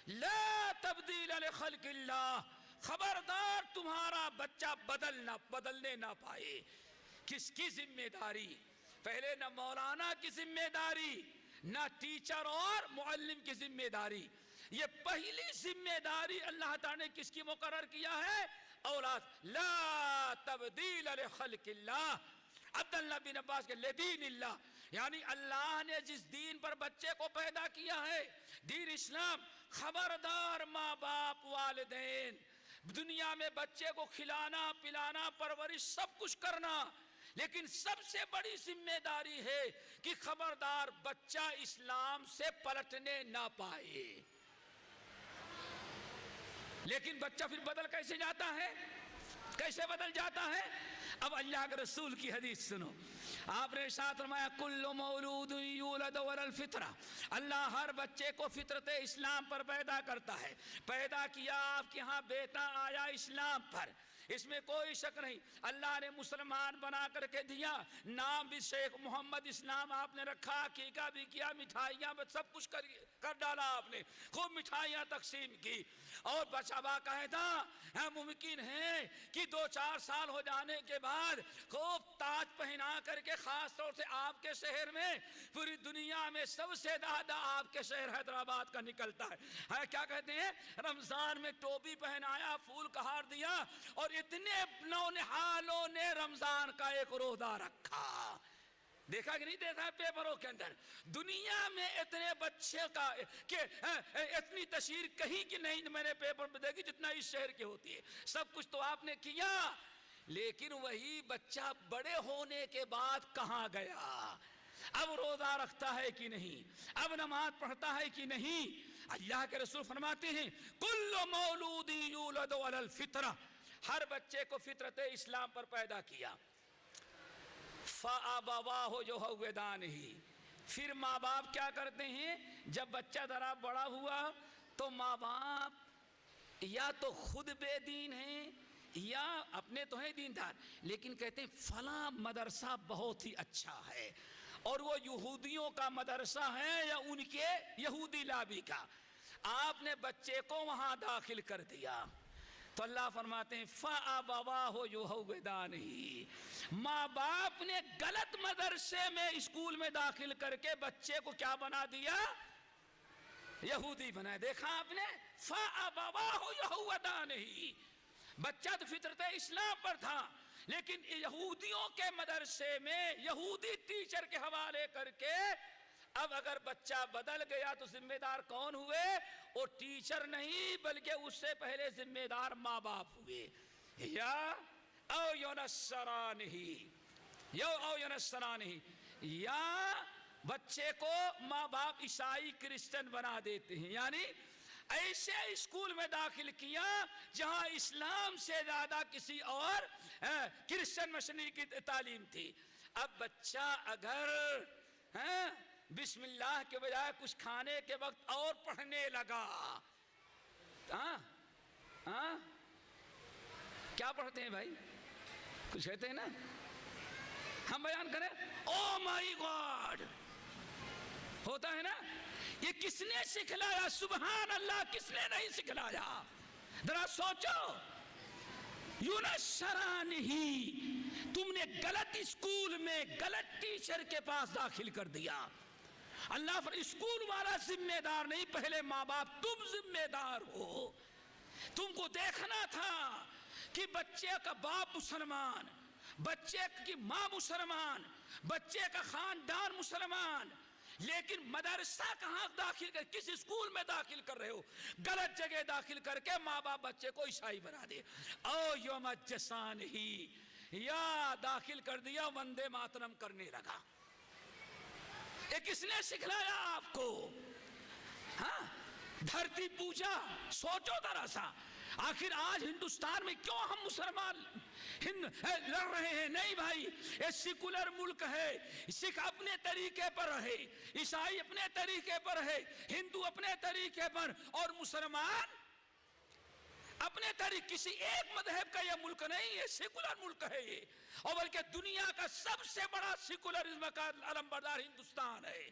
[SPEAKER 2] لا تبدیل لخلق اللہ. خبردار تمہارا بچہ بدلنے نہ پائے. کس کی ذمہ داری؟ پہلے نہ مولانا کی ذمہ داری، نہ ٹیچر اور معلم کی ذمہ داری. یہ پہلی ذمہ داری اللہ تعالیٰ نے کس کی مقرر کیا ہے؟ اولاد. لا تبدیل لخلق اللہ. عبداللہ بن عباس کے لدین اللہ، یعنی اللہ نے جس دین پر بچے کو پیدا کیا ہے، دین اسلام. خبردار ماں باپ والدین، دنیا میں بچے کو کھلانا پلانا پرورش سب کچھ کرنا، لیکن سب سے بڑی ذمہ داری ہے کہ خبردار بچہ اسلام سے پلٹنے نہ پائے. لیکن بچہ پھر بدل کیسے جاتا ہے؟ کیسے بدل جاتا ہے؟ اب اللہ کے رسول کی حدیث سنو. آپ نے ارشاد فرمایا کل مولود یولد علی الفطرہ. اللہ ہر بچے کو فطرت اسلام پر پیدا کرتا ہے. پیدا کیا آپ کے ہاں بیٹا آیا اسلام پر، اس میں کوئی شک نہیں. اللہ نے مسلمان بنا کر کے دیا، نام بھی شیخ محمد اسلام آپ نے رکھا، عقیقہ بھی کیا، مٹھائیاں سب کچھ کر ڈالا آپ نے، خوب مٹھائیاں تقسیم کی. اور بچہ کہتا ممکن ہے کہ 2-4 سال ہو جانے کے بعد خوب تاج پہنا کر کے، خاص طور سے آپ کے شہر میں، پوری دنیا میں سب سے زیادہ آپ کے شہر حیدرآباد کا نکلتا ہے. کیا کہتے ہیں؟ رمضان میں ٹوپی پہنایا، پھول کا ہار دیا، اور اتنے نونہالوں نے رمضان کا ایک روزہ رکھا. دیکھا کہ نہیں دیکھا پیپروں کے اندر؟ دنیا میں اتنے بچے کا کہ اتنی تشہیر کہیں کی نہیں میں نے پیپر میں دیکھی جتنا اس شہر کی ہوتی ہے. سب کچھ تو آپ نے کیا، لیکن وہی بچہ بڑے ہونے کے بعد کہاں گیا؟ اب روزہ رکھتا ہے کہ نہیں؟ اب نماز پڑھتا ہے کہ نہیں؟ اللہ کے رسول فرماتے ہیں کل مولود یولد علی الفطرہ. ہر بچے کو فطرت اسلام پر پیدا کیا. فَأَبَوَاهُ يُهَوِّدَانِهِ. پھر ماں باپ کیا کرتے ہیں؟ جب بچہ ذرا بڑا ہوا تو ماں باپ یا تو خود بے دین ہیں یا اپنے تو ہیں دیندار، لیکن کہتے ہیں فلاں مدرسہ بہت ہی اچھا ہے، اور وہ یہودیوں کا مدرسہ ہے یا ان کے یہودی لابی کا. آپ نے بچے کو وہاں داخل کر دیا تو اللہ فرماتے ہیں فَأَبَوَاهُ يُهَوِّدَانِهِ. ماں باپ نے غلط مدرسے میں اسکول میں داخل کر کے بچے کو کیا بنا دیا؟ یہودی بنا. دیکھا آپ نے؟ فَأَبَوَاهُ يُهَوِّدَانِهِ. بچہ تو فطرت اسلام پر تھا، لیکن یہودیوں کے مدرسے میں یہودی ٹیچر کے حوالے کر کے اب اگر بچہ بدل گیا تو ذمہ دار کون ہوئے؟ وہ ٹیچر نہیں بلکہ اس سے پہلے ذمہ دار ماں باپ ہوئے. یا او ینصرانہ، یا بچے کو ماں باپ عیسائی کرسچن بنا دیتے ہیں، یعنی ایسے اسکول میں داخل کیا جہاں اسلام سے زیادہ کسی اور کرسچن مشنری کی تعلیم تھی. اب بچہ اگر بسم اللہ کے بجائے کچھ کھانے کے وقت اور پڑھنے لگا، کیا پڑھتے ہیں بھائی؟ کچھ کہتے ہیں نا، ہم بیان کریں او مائی گاڈ، ہوتا ہے نا. یہ کس نے سکھلایا؟ سبحان اللہ، کس نے نہیں سکھلایا؟ ذرا سوچو. ینصرانہ، تم نے غلط اسکول میں غلط ٹیچر کے پاس داخل کر دیا. اللہ پر اسکول والا ذمہ دار نہیں، پہلے ماں باپ تم ذمہ دار ہو. تم کو دیکھنا تھا کہ بچے کا باپ مسلمان، بچے کی ماں مسلمان، بچے کا خاندان مسلمان، لیکن مدرسہ کہاں داخل کر، کس اسکول میں داخل کر رہے ہو؟ غلط جگہ داخل کر کے ماں باپ بچے کو عیسائی بنا دے. او یمجسانہ، یا داخل کر دیا وندے ماترم کرنے لگا. یہ کس نے سکھلایا آپ کو؟ دھرتی پوجا. سوچو ذرا سا، آخر آج ہندوستان میں کیوں ہم مسلمان لڑ رہے ہیں؟ نہیں بھائی، یہ سیکولر ملک ہے. سکھ اپنے طریقے پر رہے، عیسائی اپنے طریقے پر ہے، ہندو اپنے طریقے پر، اور مسلمان اپنے طریقے. کسی ایک مذہب کا یہ ملک نہیں ہے، سیکولر ملک ہے یہ، اور بلکہ دنیا کا سب سے بڑا سیکولرزم کا علمبردار ہندوستان ہے.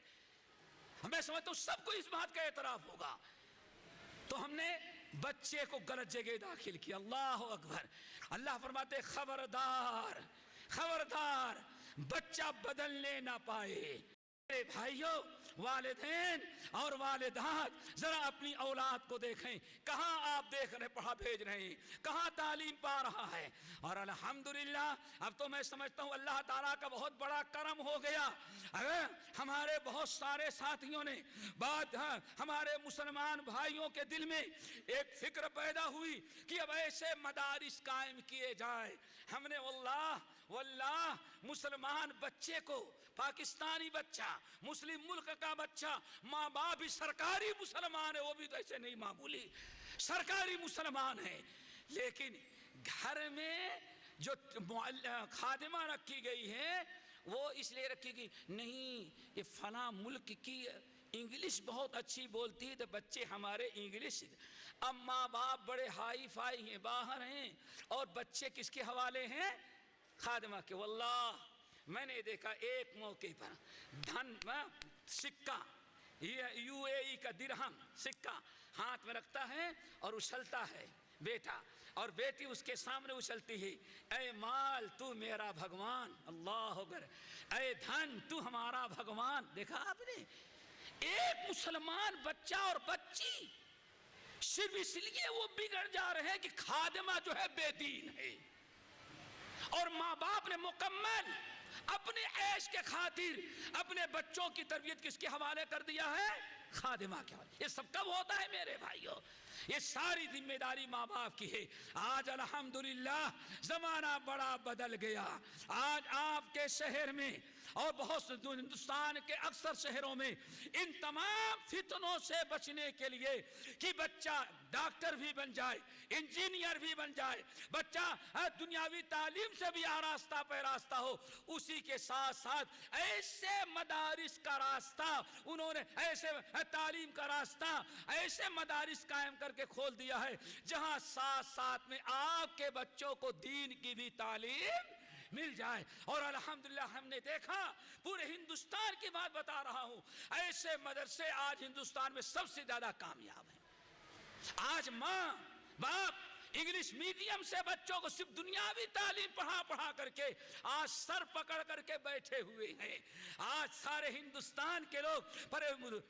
[SPEAKER 2] میں سمجھتا ہوں سب کو اس بات کا اعتراف ہوگا. تو ہم نے بچے کو غلط جگہ داخل کیا. اللہ اکبر. اللہ فرماتے خبردار خبردار، بچہ بدلنے نہ پائے. بھائیوں والدین اور والدات ذرا اپنی اولاد کو دیکھیں، کہاں آپ دیکھ رہے پڑھا بھیج رہے ہیں، کہاں تعلیم پا رہا ہے. اور الحمدللہ اب تو میں سمجھتا ہوں اللہ تعالیٰ کا بہت بڑا کرم ہو گیا. ہمارے بہت سارے ساتھیوں نے بات ہمارے مسلمان بھائیوں کے دل میں ایک فکر پیدا ہوئی کہ اب ایسے مدارس قائم کیے جائیں. ہم نے واللہ مسلمان بچے کو، پاکستانی بچہ، مسلم ملک کا بچہ، ماں باپ بھی سرکاری مسلمان ہے، وہ بھی تو ایسے نہیں معمولی سرکاری مسلمان ہیں، لیکن گھر میں جو خادمہ رکھی گئی ہے وہ اس لیے رکھی گئی نہیں یہ فلاں ملک کی انگلش بہت اچھی بولتی ہے تو بچے ہمارے انگلش. اب ماں باپ بڑے ہائی فائی ہیں، باہر ہیں، اور بچے کس کے حوالے ہیں؟ خادمہ کے. واللہ میں نے دیکھا ایک موقع پر سکہ UAE کا درہم سکہ ہاتھ میں رکھتا ہے اور اچھلتا ہے بیٹا، اور بیٹی اس کے سامنے اچھلتی ہے، اے مال تو میرا بھگوان، اللہ اکبر، اے دھن تو ہمارا بھگوان. دیکھا آپ نے ایک مسلمان بچہ اور بچی صرف اس لیے وہ بگڑ جا رہے ہیں کہ خادمہ جو ہے بے دین ہے، اور ماں باپ نے مکمل اپنے عیش کے خاطر اپنے بچوں کی تربیت کس کے حوالے کر دیا ہے؟ خادمہ کے حوالے. یہ سب کب ہوتا ہے میرے بھائیوں؟ یہ ساری ذمہ داری ماں باپ کی ہے. آج الحمدللہ زمانہ بڑا بدل گیا. آج آپ کے شہر میں اور بہت سے ہندوستان کے اکثر شہروں میں ان تمام فتنوں سے بچنے کے لیے کہ بچہ ڈاکٹر بھی بن جائے، انجینئر بھی بن جائے، بچہ دنیاوی تعلیم سے بھی آراستہ پیراستہ ہو، اسی کے ساتھ ساتھ ایسے مدارس کا راستہ انہوں نے، ایسے تعلیم کا راستہ، ایسے مدارس قائم کر کے کھول دیا ہے جہاں ساتھ ساتھ میں آپ کے بچوں کو دین کی بھی تعلیم مل جائے. اور الحمدللہ ہم نے دیکھا، پورے ہندوستان کی بات بتا رہا ہوں، ایسے مدرسے آج ہندوستان میں سب سے زیادہ کامیاب ہیں. آج ماں باپ انگلش میڈیم سے بچوں کو صرف دنیاوی تعلیم پڑھا کر کے آج سر پکڑ کر کے بیٹھے ہوئے ہیں. آج سارے ہندوستان کے لوگ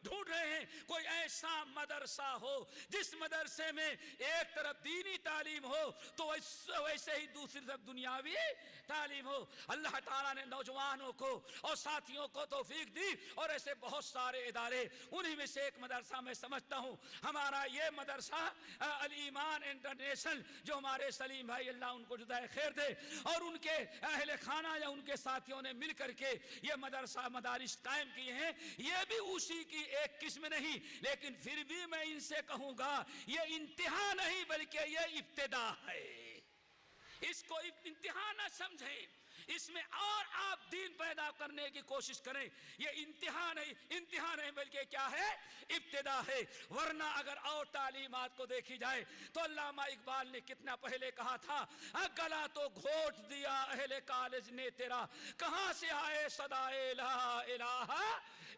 [SPEAKER 2] ڈھونڈ رہے ہیں کوئی ایسا مدرسہ ہو جس مدرسے میں ایک طرف دینی تعلیم ہو تو ویسے ہی دوسری طرف دنیاوی تعلیم ہو. اللہ تعالیٰ نے نوجوانوں کو اور ساتھیوں کو توفیق دی، اور ایسے بہت سارے ادارے، انہی میں سے ایک مدرسہ میں سمجھتا ہوں ہمارا یہ مدرسہ الایمان انٹرنیشنل، جو ہمارے سلیم بھائی اللہ ان کو جزائے خیر دے اور ان کے اہل خانہ یا ان کے ساتھیوں نے مل کر کے یہ مدارس قائم کیے ہیں. یہ بھی اسی کی ایک قسم نہیں، لیکن پھر بھی میں ان سے کہوں گا یہ انتہا نہیں بلکہ یہ ابتدا ہے. اس کو انتہا نہ سمجھیں، اس میں اور آپ دین پیدا کرنے کی کوشش کریں. یہ انتہا نہیں بلکہ کیا ہے؟ ابتدا ہے. ورنہ اگر اور تعلیمات کو دیکھی جائے تو علامہ اقبال نے کتنا پہلے کہا تھا، گلا تو گھونٹ دیا اہل کالج نے تیرا، کہاں سے آئے صدائے لا الہ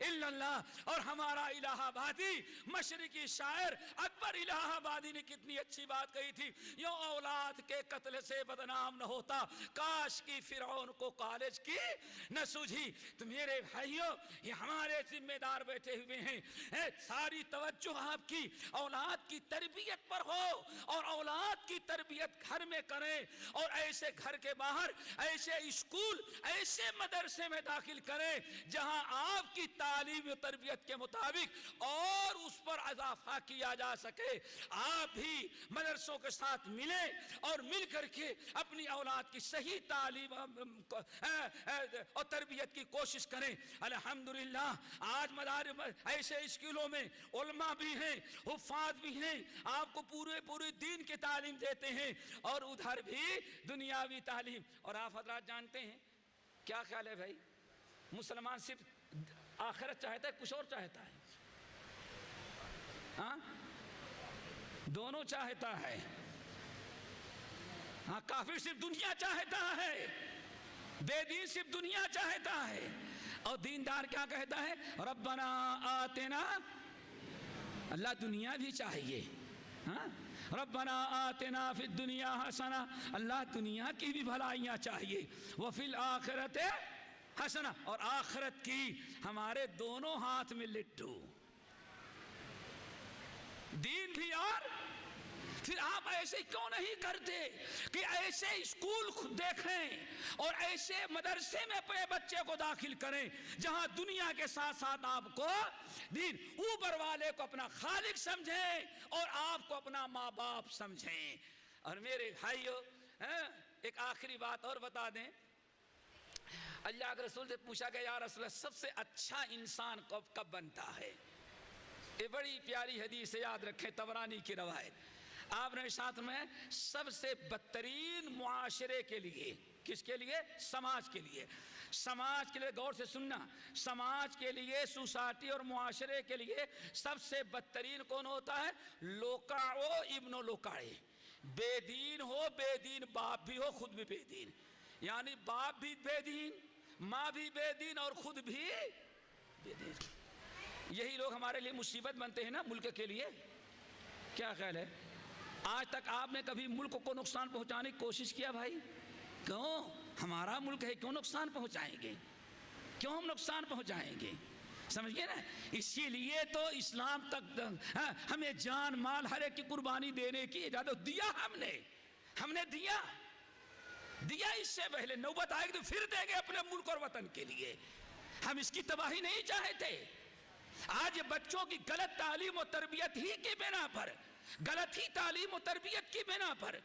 [SPEAKER 2] الا اللہ. اور ہمارا الہ آبادی مشرقی شاعر اکبر الہ آبادی نے کتنی اچھی بات کہی تھی، یوں اولاد کے قتل سے بدنام نہ ہوتا کاش کی فرعون کو کالج کی نہ سوجھی. تو میرے بھائیوں یہ ہمارے ذمہ دار بیٹھے ہوئے ہیں، ساری توجہ آپ کی اولاد کی تربیت پر ہو، اور اولاد کی تربیت گھر میں کریں، اور ایسے گھر کے باہر ایسے اسکول، ایسے مدرسے میں داخل کریں جہاں آپ کی تعلیم و تربیت کے مطابق اور اس پر اضافہ کیا جا سکے. آپ بھی مدرسوں کے ساتھ ملیں اور مل کر کے اپنی اولاد کی صحیح تعلیم اور تربیت کی کوشش کریں. الحمدللہ آج مدارس ایسے اسکولوں میں علماء بھی ہیں، حفاظ بھی ہیں، آپ کو پورے دین کی تعلیم دیتے ہیں، اور ادھر بھی دنیاوی تعلیم. اور آپ حضرات جانتے ہیں کیا خیال ہے بھائی، مسلمان صرف آخرت چاہتا ہے کچھ اور چاہتا ہے؟ ہاں دونوں چاہتا ہے. ہاں کافر صرف دنیا چاہتا ہے، بے دین صرف دنیا چاہتا ہے، اور دیندار کیا کہتا ہے؟ ربنا آتنا، اللہ دنیا بھی چاہیے. ہاں ربنا آتنا فی الدنیا حسنہ، اللہ دنیا کی بھی بھلائیاں چاہیے. وفی الآخرت حسنہ اور آخرت کی ہمارے دونوں ہاتھ میں لٹو، دین بھی اور پھر آپ ایسے کیوں نہیں کرتے کہ ایسے اسکول دیکھیں اور ایسے مدرسے میں اپنے بچے کو داخل کریں جہاں دنیا کے ساتھ ساتھ آپ کو دین، اوپر والے کو اپنا خالق سمجھیں اور آپ کو اپنا ماں باپ سمجھیں۔ اور میرے بھائیو ایک آخری بات اور بتا دیں، اللہ کے رسول سے پوچھا کہ یا رسول اللہ سب سے اچھا انسان کب بنتا ہے؟ یہ بڑی پیاری حدیث ہے، یاد رکھیں، طبرانی کی روایت۔ آپ نے ساتھ میں سب سے بدترین معاشرے کے لیے، کس کے لیے؟ سماج کے لیے، سماج کے لیے غور سے سننا، سماج کے لیے، سوسائٹی اور معاشرے کے لیے سب سے بدترین کون ہوتا ہے؟ لوکاؤ ابن لوکائے، بے دین ہو، بے دین باپ بھی ہو، خود بھی بے دین، یعنی باپ بھی بے دین، ماں بھی بے دین اور خود بھی بے دین۔ یہی لوگ ہمارے لیے مصیبت بنتے ہیں نا ملک کے لیے۔ کیا خیال ہے؟ آج تک آپ نے کبھی ملک کو نقصان پہنچانے کی کوشش کیا بھائی؟ کیوں؟ ہمارا ملک ہے، کیوں نقصان پہنچائیں گے؟ کیوں ہم نقصان پہنچائیں گے؟ سمجھ گئے نا؟ اسی لیے تو اسلام تک ہمیں جان مال ہر ایک کی قربانی دینے کی اجازت دیا، ہم نے دیا اس سے پہلے، نوبت آئے گی تو پھر دیں گے اپنے ملک اور وطن کے لیے۔ ہم اس کی تباہی نہیں چاہتے۔ آج بچوں کی غلط تعلیم و تربیت ہی کی بنا پر، غلط ہی تعلیم و تربیت کی بنا پر،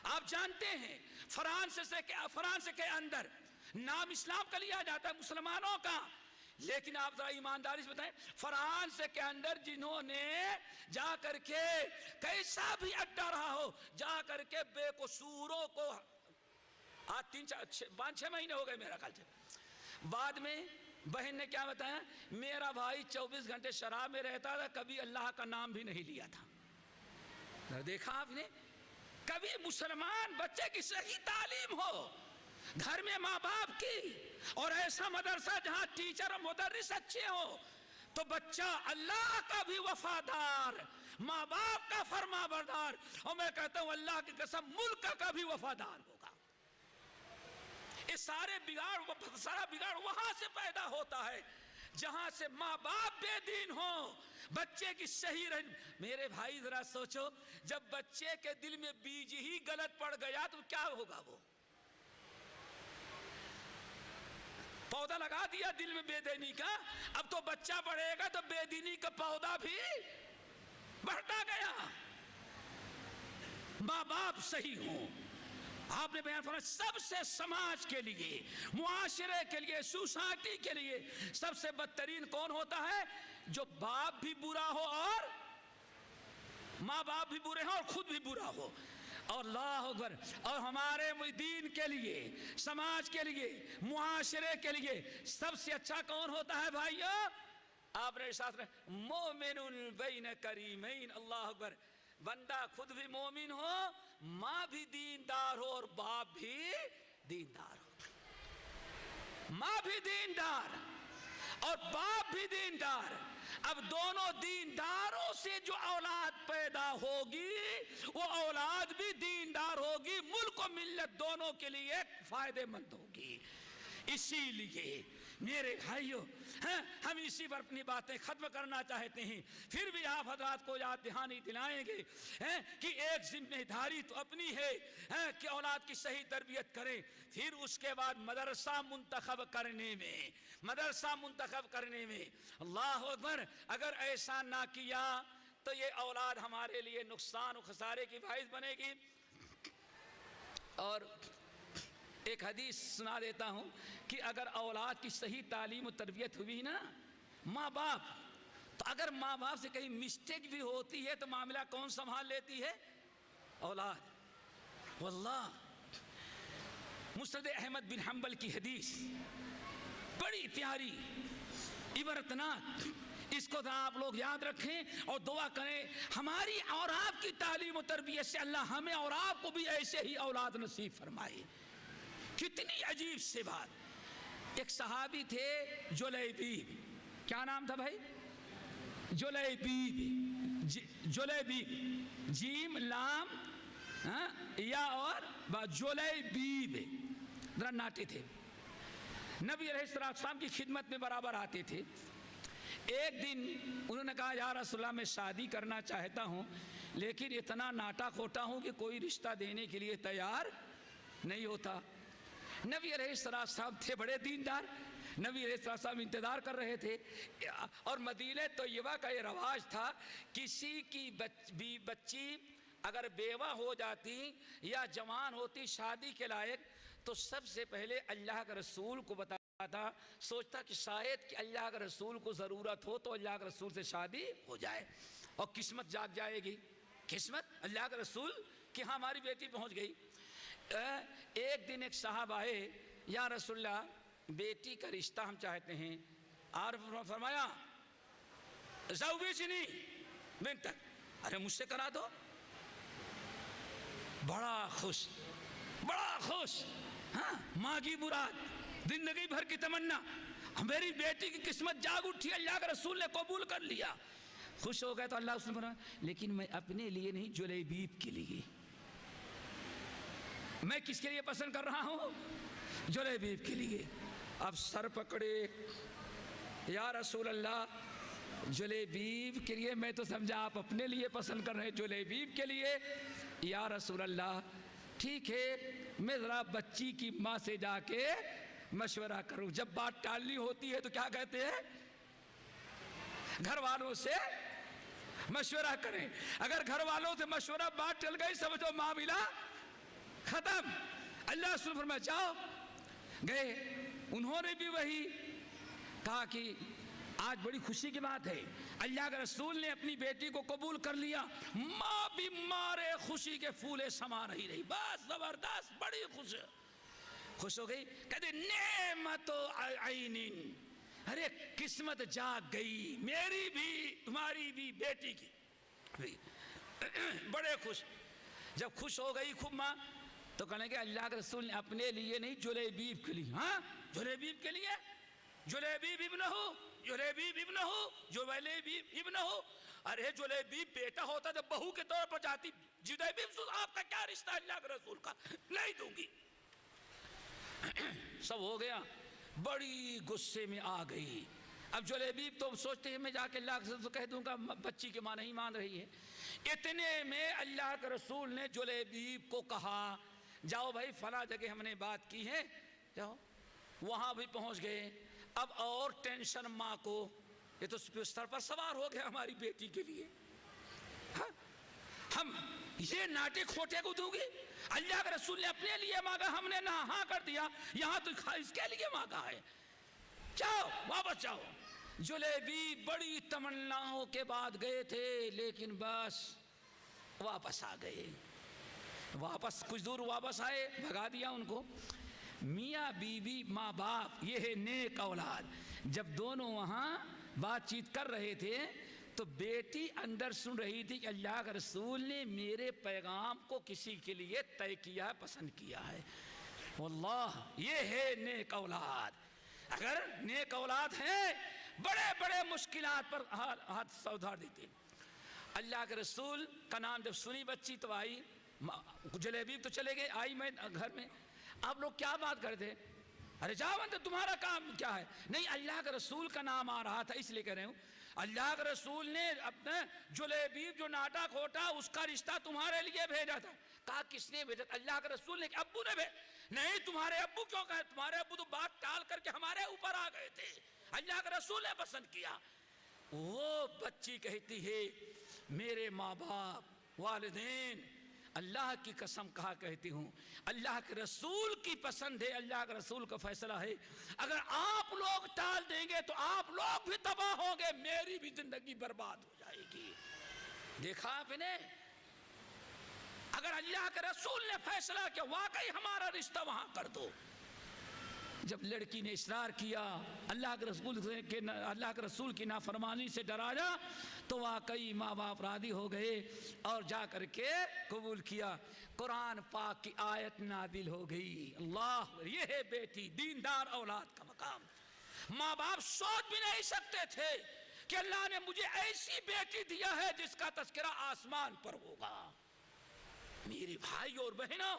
[SPEAKER 2] آپ جانتے ہیں فرانس کے اندر نام اسلام کا لیا جاتا ہے مسلمانوں کا، لیکن آپ ذرا ایمانداری سے بتائیں فرانس کے اندر جنہوں نے جا کر کے کیسا بھی اڈا رہا ہو، جا کر کے بے قصوروں کو، آج 5-6 مہینے ہو گئے میرا خیال سے، بعد میں بہن نے کیا بتایا، میرا بھائی 24 گھنٹے شراب میں رہتا تھا، کبھی اللہ کا نام بھی نہیں لیا تھا۔ دیکھا آپ نے؟ کبھی مسلمان بچے کی صحیح تعلیم ہو گھر میں ماں باپ کی، اور ایسا مدرسہ جہاں ٹیچر اور مدرس اچھے ہو، تو بچہ اللہ کا بھی وفادار، ماں باپ کا فرما بردار، اور میں کہتا ہوں اللہ کی قسم ملک کا بھی وفادار ہوگا۔ یہ سارا بگاڑ وہاں سے پیدا ہوتا ہے جہاں سے ماں باپ بے دین ہوں، بچے کی صحیح میرے بھائی ذرا سوچو، جب بچے کے دل میں بیج ہی غلط پڑ گیا تو کیا ہوگا؟ وہ پودا لگا دیا دل میں بے دینی کا، اب تو بچہ بڑھے گا تو بے دینی کا پودا بھی بڑھتا گیا۔ ماں باپ صحیح ہوں، آپ نے بیان فرمایا سب سے سماج کے لیے، معاشرے کے لیے، سوسائٹی کے لیے سب سے بدترین کون ہوتا ہے؟ جو باپ بھی برا ہو اور ماں باپ بھی برے ہوں اور خود بھی برا ہو۔ اور اللہ اکبر، اور ہمارے دین کے لیے، سماج کے لیے، معاشرے کے لیے سب سے اچھا کون ہوتا ہے بھائیو؟ آپ نے ساتھ میں مومن بین کریمین، اللہ اکبر، بندہ خود بھی مومن ہو، ماں بھی دیندار ہو اور باپ بھی دیندار ہو، ماں بھی دیندار اور باپ بھی دیندار۔ اب دونوں دینداروں سے جو اولاد پیدا ہوگی وہ اولاد بھی دیندار ہوگی، ملک و ملت دونوں کے لیے فائدے مند ہوگی۔ اسی لیے میرے بھائیو ہم اسی پر اپنی باتیں ختم کرنا چاہتے ہیں، پھر بھی آپ حضرات کو یاد دہانی دلائیں گے کہ ایک ذمہ داری تو اپنی ہے کہ اولاد کی صحیح تربیت کریں، پھر اس کے بعد مدرسہ منتخب کرنے میں اللہ اکبر، اگر ایسا نہ کیا تو یہ اولاد ہمارے لیے نقصان و خسارے کی باعث بنے گی۔ اور ایک حدیث سنا دیتا ہوں کہ اگر اولاد کی صحیح تعلیم و تربیت ہوئی نا، ماں باپ، تو اگر ماں باپ سے کہیں مسٹیک بھی ہوتی ہے تو معاملہ کون سنبھال لیتی ہے؟ اولاد۔ واللہ مسند احمد بن حنبل کی حدیث بڑی پیاری، عبرتناک، اس کو آپ لوگ یاد رکھیں اور دعا کریں ہماری اور آپ کی تعلیم و تربیت سے اللہ ہمیں اور آپ کو بھی ایسے ہی اولاد نصیب فرمائے۔ کتنی عجیب سی بات، ایک صحابی تھے جلیبیب، کیا نام تھا بھائی؟ جلیبیب، جیم لام یا اور جلیبیب، ذرا ناٹے تھے۔ نبی علیہ السلام کی خدمت میں برابر آتے تھے. ایک دن انہوں نے کہا یا رسول اللہ میں شادی کرنا چاہتا ہوں لیکن اتنا ناٹا کھوٹا ہوں کہ کوئی رشتہ دینے کے لیے تیار نہیں ہوتا. نبی علیہ السلام تھے بڑے دیندار. نبی علیہ السلام انتظار کر رہے تھے. اور مدینہ طیبہ کا یہ رواج تھا کسی کی بچی اگر بیوہ ہو جاتی یا جوان ہوتی شادی کے لائق تو سب سے پہلے اللہ کے رسول کو بتاتا, سوچتا کہ شاید کہ اللہ کے رسول کو ضرورت ہو تو اللہ کے رسول سے شادی ہو جائے اور قسمت جاگ جائے گی. قسمت اللہ کے رسول کہ ہاں ہماری بیٹی پہنچ گئی. ایک دن ایک صاحب آئے, یا رسول اللہ بیٹی کا رشتہ ہم چاہتے ہیں. اور فرمایا زوجنی بنتک, ارے مجھ سے کرا دو. بڑا خوش, بڑا خوش. ہاں ماں کی مراد, زندگی بھر کی تمنا, میری بیٹی کی قسمت جاگ اٹھی, اللہ کے رسول نے قبول کر لیا. خوش ہو گئے تو اللہ اس نے فرمایا لیکن میں اپنے لیے نہیں, جلیبیب کے لیے. میں کس کے لیے پسند کر رہا ہوں؟ جلیبیب کے لیے. اب سر پکڑے, یا رسول اللہ جلیبیب کے لیے, میں تو سمجھا آپ اپنے لیے پسند کر رہے ہیں, جلیبیب کے لیے. یا رسول اللہ ٹھیک ہے میں ذرا بچی کی ماں سے جا کے مشورہ کروں. جب بات ٹالنی ہوتی ہے تو کیا کہتے ہیں؟ گھر والوں سے مشورہ کریں. اگر گھر والوں سے مشورہ بات ٹل گئی سمجھو معاملہ ختم. اللہ رسول فرمایا جاؤ. گئے, انہوں نے بھی وہی کہا کہ آج بڑی خوشی کی بات ہے, اللہ کے رسول نے اپنی بیٹی کو قبول کر لیا. ماں بھی مارے خوشی کے پھولے سما رہی, بس زبردست, بڑی خوش ہو گئی. کہتے نعمت عین, ارے قسمت جاگ گئی میری بھی تمہاری بھی بیٹی کی. بڑے خوش. جب خوش ہو گئی خوب ماں تو کہنے کہ اللہ کے رسول نے اپنے لیے نہیں جلیبیب کے لیے. ہاں جلیبیب کے لیے, جلیبیب ابن ہو, جلیبیب ابن ہو, جلیبیب ابن ہو. ارے جلیبیب بیٹا ہوتا جب بہو کے طور پر جاتی, جلیبیب آپ کا کیا رشتہ اللہ کے رسول کا, نہیں دوں گی. سب ہو گیا, بڑی غصے میں آ گئی. اب جلیبیب تو سوچتے ہیں میں جا کے اللہ کے رسول کہہ دوں گا بچی کی ماں نہیں مان رہی ہے. اتنے میں اللہ کے رسول نے جلیبیب کو کہا جاؤ بھائی فلاں جگہ ہم نے بات کی ہے, جاؤ. وہاں بھی پہنچ گئے. اب اور ٹینشن ماں کو, یہ تو سر پر سوار ہو گیا ہماری بیٹی کے لیے. ہم یہ ناٹے کھوٹے کو دوں گی, اللہ کے رسول نے اپنے لیے مانگا, ہم نے نہ ہاں کر دیا, یہاں تو اس کے لیے مانگا ہے. جاؤ واپس جاؤ. جلیبی بڑی تمناؤں کے بعد گئے تھے لیکن بس واپس آ گئے. واپس کچھ دور واپس آئے, بھگا دیا ان کو. میاں بیوی ماں باپ یہ ہے نیک اولاد. جب دونوں وہاں بات چیت کر رہے تھے تو بیٹی اندر سن رہی تھی کہ اللہ کے رسول نے میرے پیغام کو کسی کے لیے طے کیا, پسند کیا ہے. واللہ یہ ہے نیک اولاد. اگر نیک اولاد ہیں بڑے بڑے مشکلات پر ہاتھ سودھار دیتے. اللہ کے رسول کا نام جب سنی بچی تو آئی, جلیبی تو چلے گئے, آئی میں گھر میں. آپ لوگ کیا بات کرتے؟ ارے جاؤ اندر, تمہارا کام کیا ہے؟ نہیں اللہ کے رسول کا نام آ رہا تھا اس لیے کہہ رہے ہوں. اللہ کے رسول نے اپنے جلیبی جو ناٹا کھوٹا اس کا رشتہ تمہارے لیے بھیجا تھا. کہا کس نے بھیجا؟ اللہ کے رسول نے. ابو نے بھیجا. نہیں تمہارے ابو کیوں کہے؟ تمہارے ابو تو بات ٹال کر کے ہمارے اوپر آ گئے تھے, اللہ کے رسول نے پسند کیا. وہ بچی کہتی ہے میرے ماں باپ والدین اللہ کی قسم کہا کہتی ہوں اللہ کے رسول کی پسند ہے, اللہ کے رسول کا فیصلہ ہے. اگر آپ لوگ ٹال دیں گے تو آپ لوگ بھی تباہ ہوں گے, میری بھی زندگی برباد ہو جائے گی. دیکھا آپ نے, اگر اللہ کے رسول نے فیصلہ کیا واقعی ہمارا رشتہ وہاں کر دو. جب لڑکی نے اصرار کیا, اللہ کے رسول کی نافرمانی سے ڈرایا تو واقعی ماں باپ راضی ہو گئے اور جا کر کے قبول کیا. قرآن پاک کی آیت نازل ہو گئی. اللہ, یہ ہے بیٹی دیندار اولاد کا مقام. ماں باپ سوچ بھی نہیں سکتے تھے کہ اللہ نے مجھے ایسی بیٹی دیا ہے جس کا تذکرہ آسمان پر ہوگا. میرے بھائی اور بہنوں,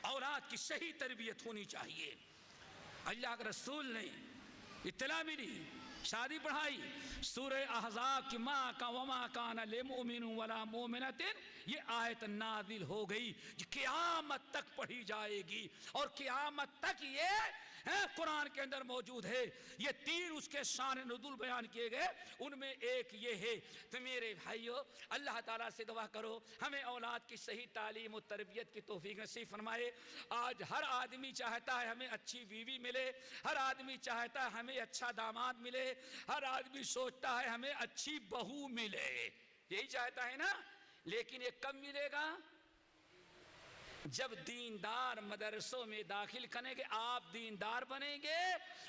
[SPEAKER 2] اولاد کی صحیح تربیت ہونی چاہیے. اللہ کے رسول نے اطلاع ملی، شادی پڑھائی، سورہ احزاب کی ما کا وما کان للمؤمن ولا مومنۃ، یہ آیت نازل ہو گئی جو قیامت تک پڑھی جائے گی، اور قیامت تک یہ قرآن کے اندر موجود ہے۔ یہ تین اس کے شان نزول بیان کیے گئے، ان میں ایک یہ ہے۔ تو میرے بھائیو، اللہ تعالیٰ سے دعا کرو ہمیں اولاد کی صحیح تعلیم و تربیت کی توفیق نصیب فرمائے۔ آج ہر آدمی چاہتا ہے ہمیں اچھی بیوی ملے، ہر آدمی چاہتا ہے ہمیں اچھا داماد ملے، ہر آدمی سوچتا ہے ہمیں اچھی بہو ملے، یہی چاہتا ہے نا۔ لیکن یہ کب ملے گا؟ جب دیندار مدرسوں میں داخل کریں گے، آپ دیندار بنیں گے،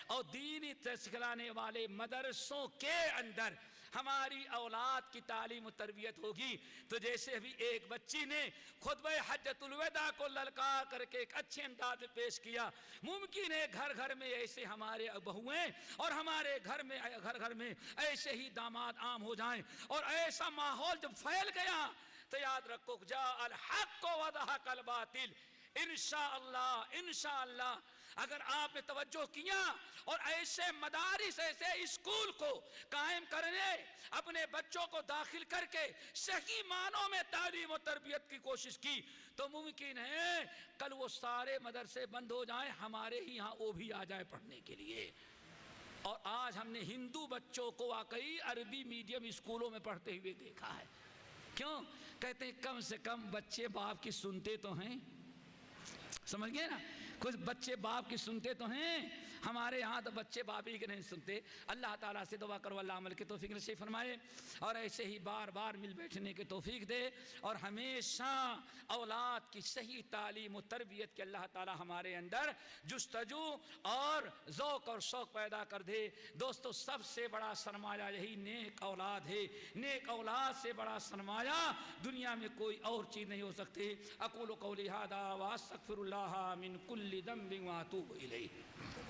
[SPEAKER 2] اور دینی سکھلانے والے مدرسوں کے اندر ہماری اولاد کی تعلیم و تربیت ہوگی۔ تو جیسے ابھی ایک بچی نے خطبہ حجۃ الوداع کو للکار کر کے ایک اچھے انداز میں پیش کیا، ممکن ہے گھر گھر میں ایسے ہمارے بہویں اور ہمارے گھر میں ایسے ہی داماد عام ہو جائیں، اور ایسا ماحول جب پھیل گیا تو یاد رکھو جاء الحق وضحق الباطل، انشاءاللہ اگر آپ نے توجہ کیا اور ایسے مدارس، ایسے اسکول کو قائم کرنے، اپنے بچوں کو داخل کر کے صحیح معنوں میں تعلیم و تربیت کی کوشش کی، تو ممکن ہے کل وہ سارے مدرسے بند ہو جائیں، ہمارے ہی ہاں وہ بھی آ جائے پڑھنے کے لیے۔ اور آج ہم نے ہندو بچوں کو واقعی عربی میڈیم اسکولوں میں پڑھتے ہوئے دیکھا ہے۔ کیوں؟ کہتے ہیں کم سے کم بچے باپ کی سنتے تو ہیں، سمجھ گئے نا، کچھ بچے باپ کی سنتے تو ہیں، ہمارے ہاں تو بچے باپ ہی کے نہیں سنتے۔ اللہ تعالیٰ سے دعا کرو اللہ عمل کی توفیق نصیب فرمائے، اور ایسے ہی بار بار مل بیٹھنے کی توفیق دے، اور ہمیشہ اولاد کی صحیح تعلیم و تربیت کے اللہ تعالیٰ ہمارے اندر جستجو اور ذوق اور شوق پیدا کر دے۔ دوستو، سب سے بڑا سرمایہ یہی نیک اولاد ہے، نیک اولاد سے بڑا سرمایہ دنیا میں کوئی اور چیز نہیں ہو سکتی۔ اقول قولی ھذا واستغفر اللہ من کل ذنب واتوب الیہ۔